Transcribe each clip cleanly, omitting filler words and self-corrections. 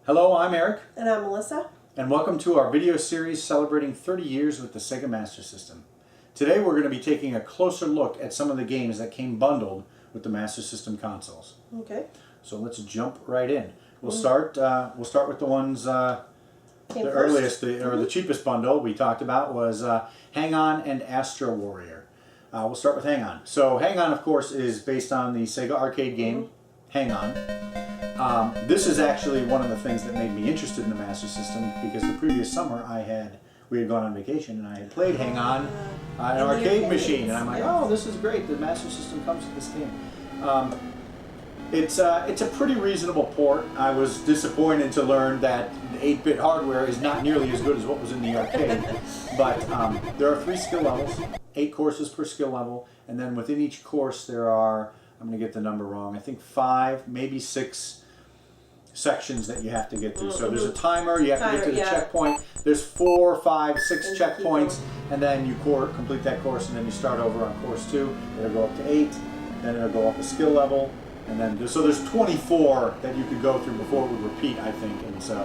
Hello, I'm Eric. And I'm Melissa. And welcome to our video series celebrating 30 years with the Sega Master System. Today we're going to be taking a closer look at some of the games that came bundled with the Master System consoles. Okay. So let's jump right in. We'll start with the ones, the First. earliest, or the cheapest bundle we talked about was Hang On and Astro Warrior. We'll start with Hang On. So Hang On, of course, is based on the Sega arcade game Hang On. This is actually one of the things that made me interested in the Master System, because the previous summer we had gone on vacation and I had played Hang On on an arcade machine, and I'm like, oh, this is great. The Master System comes with this game. It's a pretty reasonable port. I was disappointed to learn that 8-bit hardware is not nearly as good as what was in the arcade. But there are 3 skill levels, 8 courses per skill level, and then within each course there are, I'm going to get the number wrong, I think 5, maybe 6 sections that you have to get through. So there's a timer, you have to get to the checkpoint. There's 4, 5, 6 checkpoints, and then you complete that course, and then you start over on course 2. It'll go up to 8, then it'll go up a skill level, and then so there's 24 that you could go through before it would repeat, I think. And so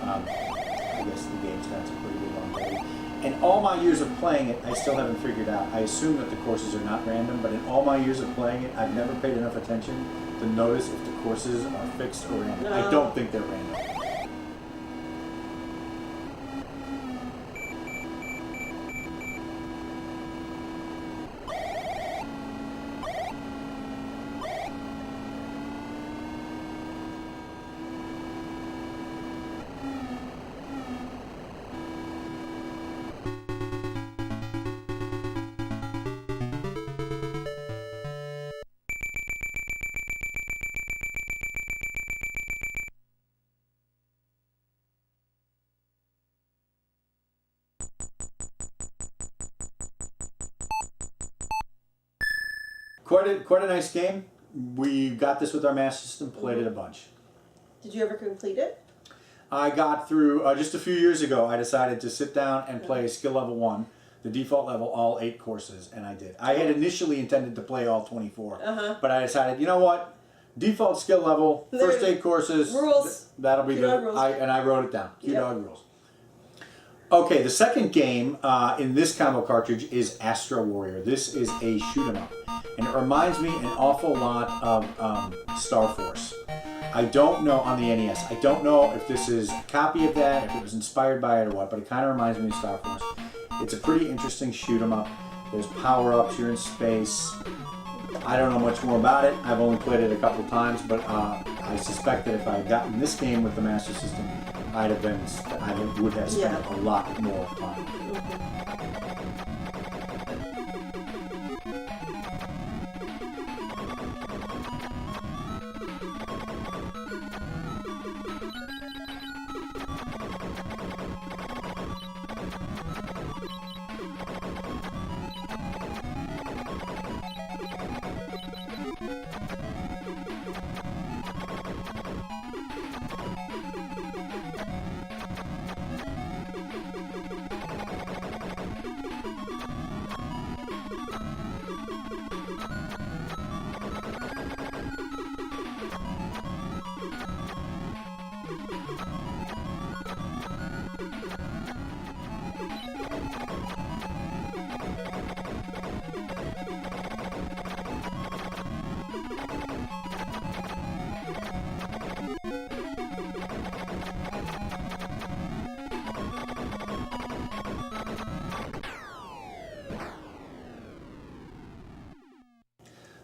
I guess the game's got some pretty good longevity. In all my years of playing it, I still haven't figured out. I assume that the courses are not random, but in all my years of playing it, I've never paid enough attention to notice if the courses are fixed or random. No. I don't think they're random. Quite a nice game. We got this with our Master System, played it a bunch. Did you ever complete it? I got through, just a few years ago, I decided to sit down and play skill level 1, the default level, all 8 courses, and I did. I had initially intended to play all 24, but I decided, you know what, default skill level, first 8 courses, rules. That'll be good. And I wrote it down, QDawg rules. Okay, the second game in this combo cartridge is Astro Warrior. This is a shoot 'em up, and it reminds me an awful lot of Star Force. I don't know, on the NES, I don't know if this is a copy of that, if it was inspired by it or what, but it kind of reminds me of Star Force. It's a pretty interesting shoot 'em up. There's power-ups, you're in space. I don't know much more about it. I've only played it a couple times, but I suspect that if I had gotten this game with the Master System, I would have spent a lot more time.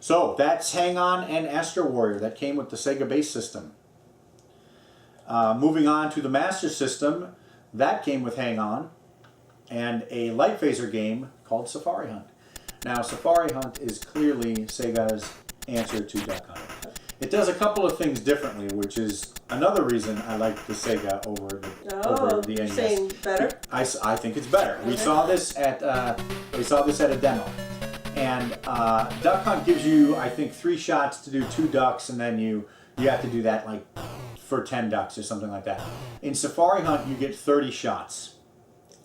So that's Hang On and Astro Warrior. That came with the Sega base system. Moving on to the Master System, that came with Hang On and a light phaser game called Safari Hunt. Now Safari Hunt is clearly Sega's answer to Duck Hunt. It does a couple of things differently, which is another reason I like the Sega over the NES. Saying better? I think it's better. Okay. We saw this at a demo. And Duck Hunt gives you, I think, 3 shots to do 2 ducks, and then you have to do that like for 10 ducks or something like that. In Safari Hunt, you get 30 shots.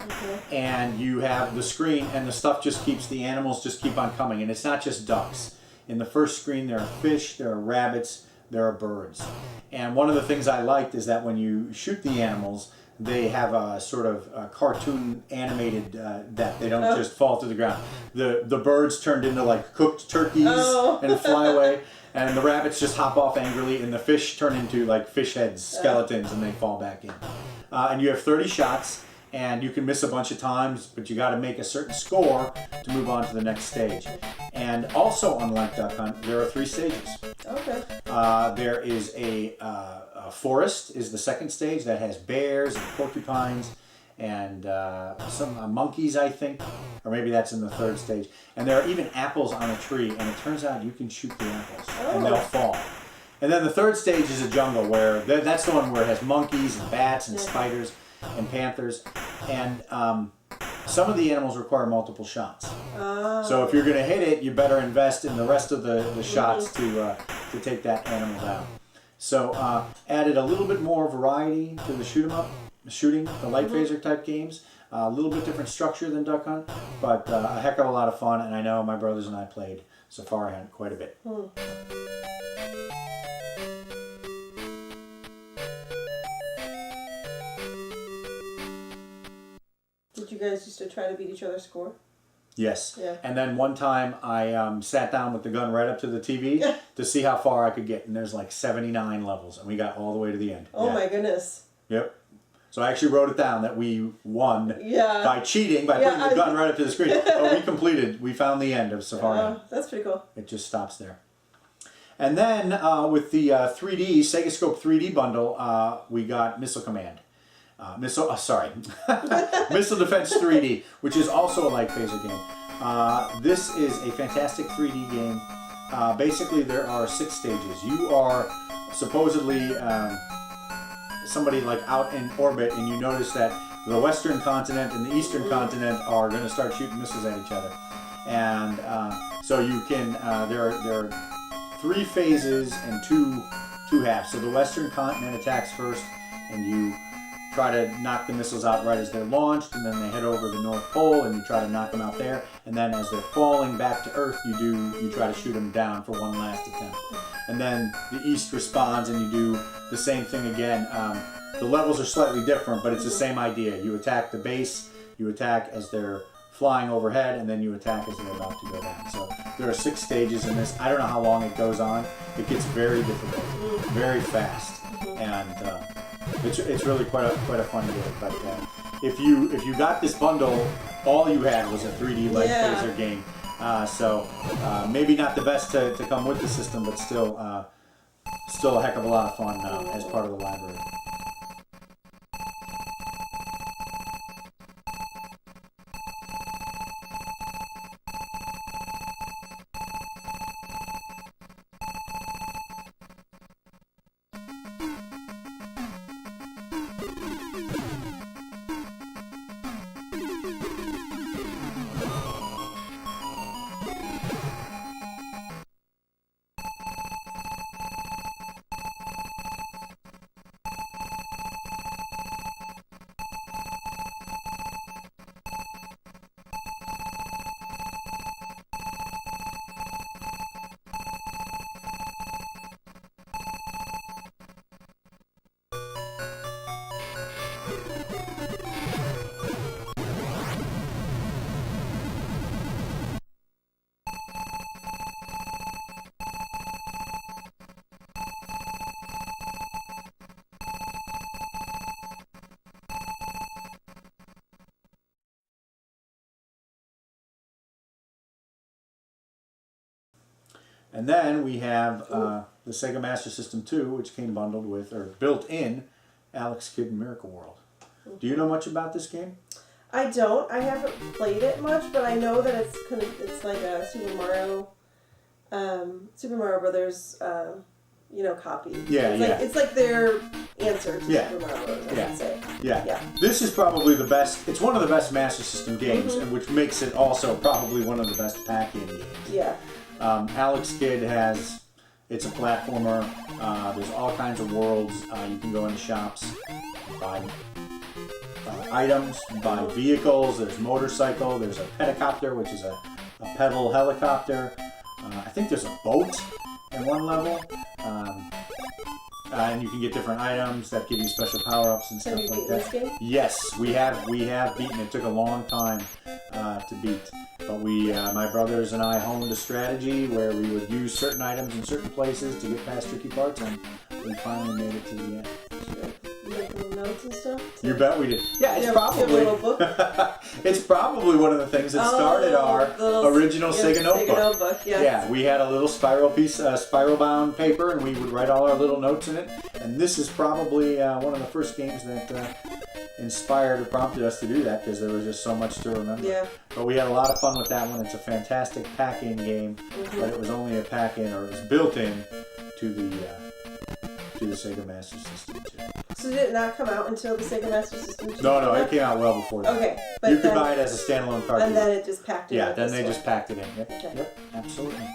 Okay. And you have the screen, and the stuff just keeps, the animals just keep on coming. And it's not just ducks. In the first screen, there are fish, there are rabbits, there are birds. And one of the things I liked is that when you shoot the animals, they have a sort of a cartoon animated that they don't just fall to the ground. The birds turned into like cooked turkeys and fly away, and the rabbits just hop off angrily, and the fish turn into like fish heads, skeletons, and they fall back in. And you have 30 shots, and you can miss a bunch of times, but you got to make a certain score to move on to the next stage. And also on Like Duck Hunt, there are 3 stages. Okay. There is a forest is the second stage that has bears and porcupines and some monkeys, I think, or maybe that's in the 3rd stage. And there are even apples on a tree, and it turns out you can shoot the apples and they'll fall. And then the 3rd stage is a jungle where that's the one where it has monkeys and bats and spiders and panthers, and some of the animals require multiple shots. So if you're going to hit it, you better invest in the rest of the shots to take that animal down. So added a little bit more variety to the shooting, the light phaser type games. A little bit different structure than Duck Hunt, but a heck of a lot of fun, and I know my brothers and I played Safari Hunt quite a bit. Did you guys used to try to beat each other's score? Yes. Yeah. And then one time I sat down with the gun right up to the TV to see how far I could get, and there's like 79 levels, and we got all the way to the end. Oh my goodness. Yep. So I actually wrote it down that we won by cheating, by putting the gun right up to the screen. But we found the end of Safari. Oh, that's pretty cool. It just stops there. And then with the Sega Scope 3D bundle, we got Missile Command. Missile Defense 3D, which is also a light phaser game. This is a fantastic 3D game. Basically, there are 6 stages. You are supposedly somebody like out in orbit, and you notice that the western continent and the eastern continent are going to start shooting missiles at each other. And so you can, there are 3 phases and two halves. So the western continent attacks first, and you try to knock the missiles out right as they're launched, and then they head over the North Pole, and you try to knock them out there. And then as they're falling back to Earth, you try to shoot them down for one last attempt. And then the East responds, and you do the same thing again. The levels are slightly different, but it's the same idea. You attack the base, you attack as they're flying overhead, and then you attack as they're about to go down. So there are 6 stages in this. I don't know how long it goes on. It gets very difficult, very fast, and it's really quite a fun game. But if you got this bundle, all you had was a 3D light phaser game. So maybe not the best to come with the system, but still a heck of a lot of fun as part of the library. And then we have the Sega Master System 2, which came bundled with, or built in, Alex Kidd in Miracle World. Do you know much about this game? I don't. I haven't played it much, but I know that it's like a Super Mario Brothers, copy. Yeah, It's like their answer to Super Mario Brothers, I should say. Yeah. This is probably the best. It's one of the best Master System games, and which makes it also probably one of the best pack-in games. Yeah. Alex Kidd it's a platformer. There's all kinds of worlds. You can go into shops, buy items, buy vehicles. There's motorcycle. There's a pedicopter, which is a pedal helicopter. I think there's a boat in one level. and you can get different items that give you special power-ups and Have stuff you like beaten that. this game? Yes, we have beaten. It took a long time to beat, but my brothers and I honed a strategy where we would use certain items in certain places to get past tricky parts, and we finally made it to the end. Make little notes and stuff. You bet we did. Yeah, it's You have a probably little book? it's probably one of the things that started our original Sega notebook. Sega notebook, yes. Yeah, we had a little spiral bound paper, and we would write all our little notes in it. And this is probably one of the first games that inspired or prompted us to do that, because there was just so much to remember. Yeah. But we had a lot of fun with that one. It's a fantastic pack-in game, but it was only a pack-in, or it was built in to the Sega Master System too. So did it not come out until the Sega Master System 2? No, it came out well before that. Okay, but You could buy it as a standalone cartridge. And then it just packed it in. Yeah, with then this they one. just packed it in. Yep, Okay. yep, absolutely.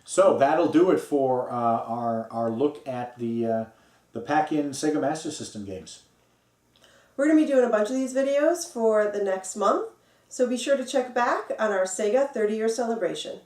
So that'll do it for our look at the pack-in Sega Master System games. We're going to be doing a bunch of these videos for the next month, so be sure to check back on our Sega 30-year celebration.